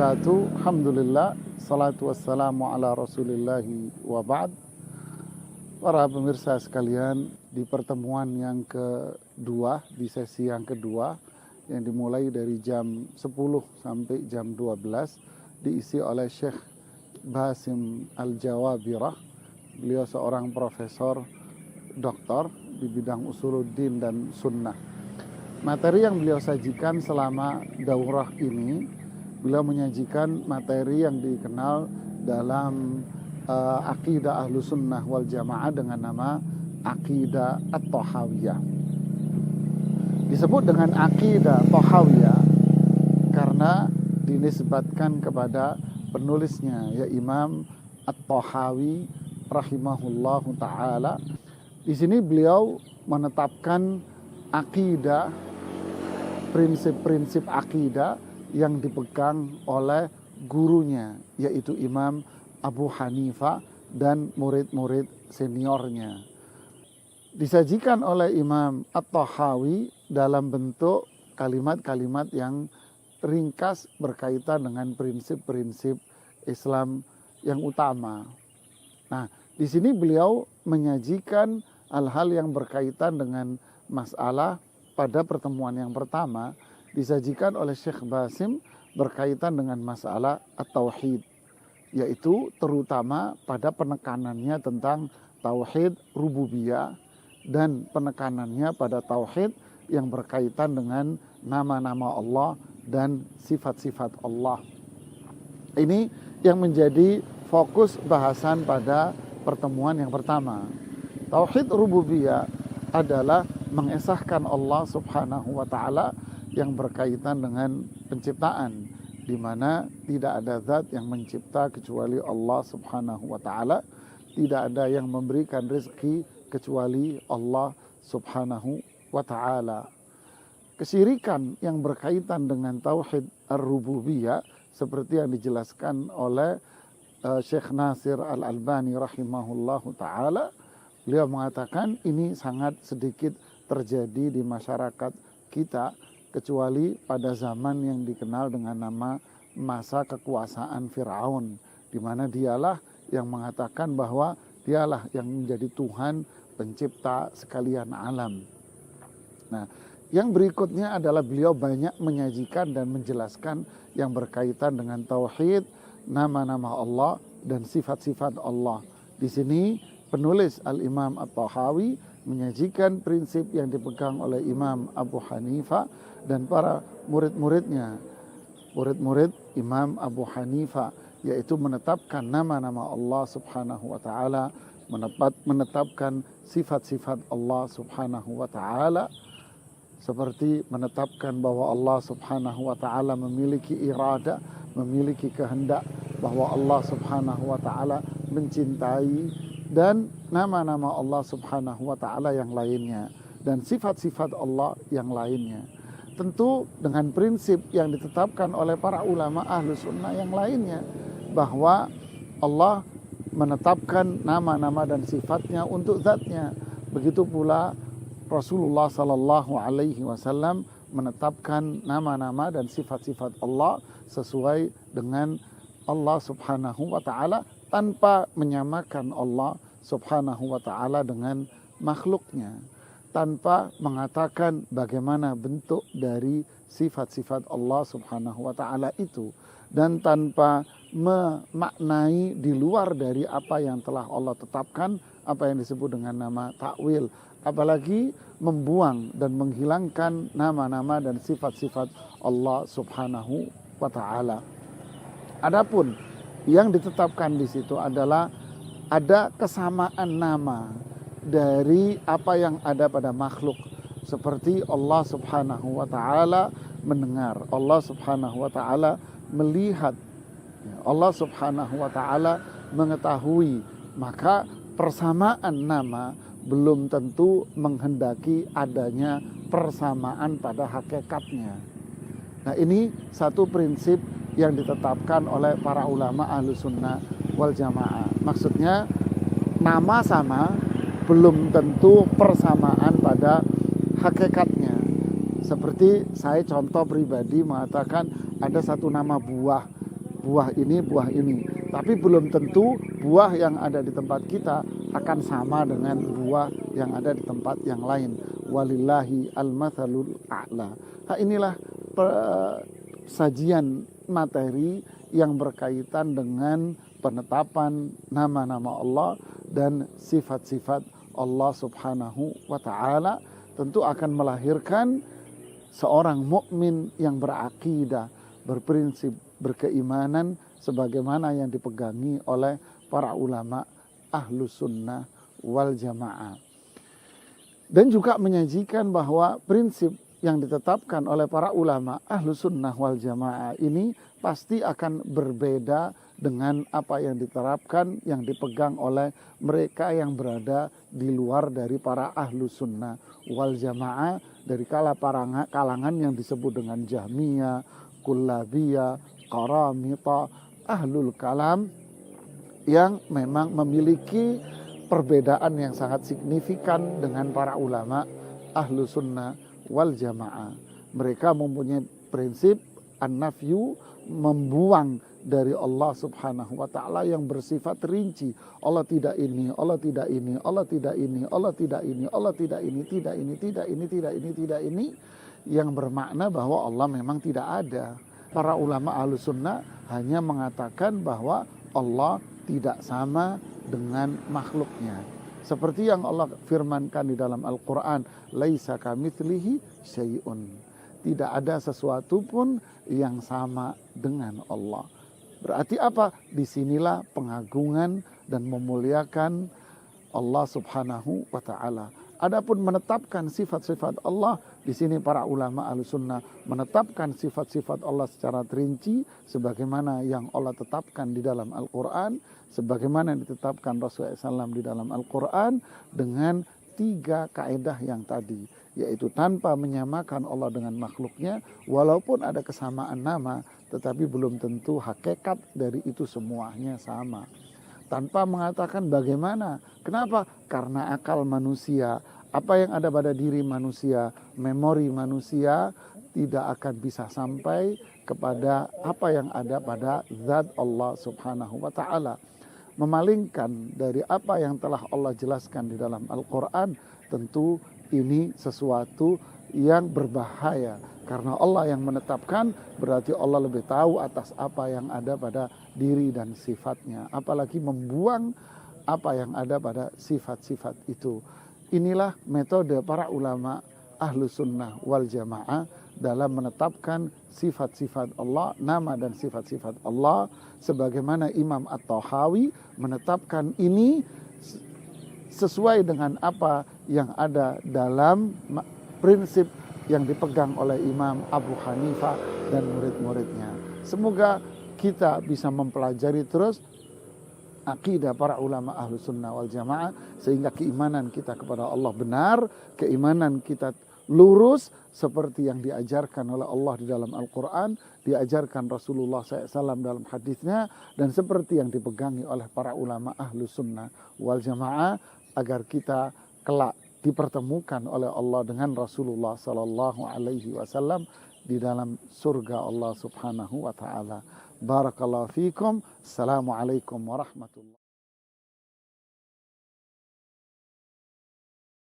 Alhamdulillah, salatu wassalamu ala rasulillahi wa ba'd. Para pemirsa sekalian, di pertemuan yang kedua, di sesi yang kedua, yang dimulai dari jam 10 sampai jam 12, diisi oleh Syekh Basim Al-Jawabirah. Beliau seorang profesor doktor di bidang usuluddin dan sunnah. Materi yang beliau sajikan selama daurah ini, beliau menyajikan materi yang dikenal dalam akidah Ahlus Sunnah wal Jamaah dengan nama akidah At-Tahawiyah. Disebut dengan akidah Tahawiyah karena dinisbatkan kepada penulisnya, ya Imam At-Tahawi rahimahullahu taala. Di sini beliau menetapkan akidah, prinsip-prinsip akidah yang dipegang oleh gurunya, yaitu Imam Abu Hanifah dan murid-murid seniornya. Disajikan oleh Imam At-Tahawi dalam bentuk kalimat-kalimat yang ringkas berkaitan dengan prinsip-prinsip Islam yang utama. Nah, di sini beliau menyajikan hal-hal yang berkaitan dengan masalah pada pertemuan yang pertama disajikan oleh Syekh Basim berkaitan dengan masalah at-tauhid, yaitu terutama pada penekanannya tentang tauhid rububiyah dan penekanannya pada tauhid yang berkaitan dengan nama-nama Allah dan sifat-sifat Allah. Ini yang menjadi fokus bahasan pada pertemuan yang pertama. Tauhid rububiyah adalah mengesahkan Allah Subhanahu wa taala yang berkaitan dengan penciptaan, di mana tidak ada zat yang mencipta kecuali Allah Subhanahu wa taala, tidak ada yang memberikan rezeki kecuali Allah Subhanahu wa taala. Kesyirikan yang berkaitan dengan tauhid ar-rububiyah seperti yang dijelaskan oleh Syekh Nasir Al-Albani rahimahullahu taala, beliau mengatakan ini sangat sedikit terjadi di masyarakat kita, kecuali pada zaman yang dikenal dengan nama masa kekuasaan Fir'aun, di mana dialah yang mengatakan bahwa dialah yang menjadi Tuhan pencipta sekalian alam. Nah, yang berikutnya adalah beliau banyak menyajikan dan menjelaskan yang berkaitan dengan tauhid, nama-nama Allah dan sifat-sifat Allah. Di sini penulis Al-Imam At-Tahawi menyajikan prinsip yang dipegang oleh Imam Abu Hanifah dan para murid-muridnya, murid-murid Imam Abu Hanifah, yaitu menetapkan nama-nama Allah Subhanahu wa taala, menetapkan sifat-sifat Allah Subhanahu wa taala, seperti menetapkan bahwa Allah Subhanahu wa taala memiliki irada, memiliki kehendak, bahwa Allah Subhanahu wa taala mencintai, dan nama-nama Allah Subhanahu wa taala yang lainnya dan sifat-sifat Allah yang lainnya. Tentu dengan prinsip yang ditetapkan oleh para ulama ahlu sunnah yang lainnya, bahwa Allah menetapkan nama-nama dan sifatnya untuk zatnya. Begitu pula Rasulullah Sallallahu Alaihi Wasallam menetapkan nama-nama dan sifat-sifat Allah sesuai dengan Allah Subhanahu wa taala, tanpa menyamakan Allah Subhanahu wa taala dengan makhluknya, tanpa mengatakan bagaimana bentuk dari sifat-sifat Allah Subhanahu wa taala itu, dan tanpa memaknai di luar dari apa yang telah Allah tetapkan, apa yang disebut dengan nama takwil, apalagi membuang dan menghilangkan nama-nama dan sifat-sifat Allah Subhanahu wa taala. Adapun yang ditetapkan di situ adalah ada kesamaan nama dari apa yang ada pada makhluk, seperti Allah Subhanahu wa taala mendengar, Allah Subhanahu wa taala melihat, Allah Subhanahu wa taala mengetahui. Maka persamaan nama belum tentu menghendaki adanya persamaan pada hakikatnya. Nah, ini satu prinsip yang ditetapkan oleh para ulama ahlu sunnah wal jamaah. Maksudnya nama sama belum tentu persamaan pada hakikatnya. Seperti saya contoh pribadi mengatakan ada satu nama buah buah ini. Tapi belum tentu buah yang ada di tempat kita akan sama dengan buah yang ada di tempat yang lain. Walillahi al-mathalul a'la. Nah, inilah sajian materi yang berkaitan dengan penetapan nama-nama Allah dan sifat-sifat Allah Subhanahu wa ta'ala, tentu akan melahirkan seorang mukmin yang berakidah, berprinsip, berkeimanan sebagaimana yang dipegangi oleh para ulama Ahlus Sunnah wal Jamaah. Dan juga menyajikan bahwa prinsip yang ditetapkan oleh para ulama Ahlus Sunnah wal Jamaah ini pasti akan berbeda dengan apa yang diterapkan, yang dipegang oleh mereka yang berada di luar dari para Ahlus Sunnah wal Jamaah, dari kalangan yang disebut dengan Jahmiyah, Kullabiyah, Qaramita, Ahlul Kalam, yang memang memiliki perbedaan yang sangat signifikan dengan para ulama Ahlus Sunnah wal Jamaah. Mereka mempunyai prinsip an-nafyu, membuang dari Allah Subhanahu wa ta'ala yang bersifat rinci. Allah tidak ini, Allah tidak ini, Allah tidak ini, Allah tidak ini, Allah tidak ini, tidak ini, tidak ini, tidak ini, tidak ini, yang bermakna bahwa Allah memang tidak ada. Para ulama Ahlus Sunnah hanya mengatakan bahwa Allah tidak sama dengan makhluknya. Seperti yang Allah firmankan di dalam Al-Quran, laisa kamitslihi syai'un. Tidak ada sesuatu pun yang sama dengan Allah. Berarti apa? Disinilah pengagungan dan memuliakan Allah Subhanahu wa ta'ala. Adapun menetapkan sifat-sifat Allah, di sini para ulama Ahlussunnah menetapkan sifat-sifat Allah secara terinci sebagaimana yang Allah tetapkan di dalam Al-Quran, sebagaimana yang ditetapkan Rasulullah SAW di dalam Al-Quran, dengan 3 kaedah yang tadi, yaitu tanpa menyamakan Allah dengan makhluknya, walaupun ada kesamaan nama, tetapi belum tentu hakikat dari itu semuanya sama. Tanpa mengatakan bagaimana, kenapa? Karena akal manusia, apa yang ada pada diri manusia, memori manusia tidak akan bisa sampai kepada apa yang ada pada zat Allah Subhanahu wa ta'ala. Memalingkan dari apa yang telah Allah jelaskan di dalam Al-Quran, tentu ini sesuatu yang berbahaya. Karena Allah yang menetapkan, berarti Allah lebih tahu atas apa yang ada pada diri dan sifatnya. Apalagi membuang apa yang ada pada sifat-sifat itu. Inilah metode para ulama Ahlus Sunnah wal Jamaah dalam menetapkan sifat-sifat Allah, nama dan sifat-sifat Allah, sebagaimana Imam At-Tahawi menetapkan ini sesuai dengan apa yang ada dalam prinsip yang dipegang oleh Imam Abu Hanifah dan murid-muridnya. Semoga kita bisa mempelajari terus akidah para ulama Ahlus Sunnah wal Jamaah, sehingga keimanan kita kepada Allah benar, keimanan kita lurus seperti yang diajarkan oleh Allah di dalam Al-Quran, diajarkan Rasulullah SAW dalam hadisnya, dan seperti yang dipegangi oleh para ulama Ahlus Sunnah wal Jamaah, agar kita kelak dipertemukan oleh Allah dengan Rasulullah Sallallahu Alaihi Wasallam di dalam surga Allah Subhanahu Wa Taala. Barakallahu fiikum. Assalamualaikum warahmatullahi wabarakatuh.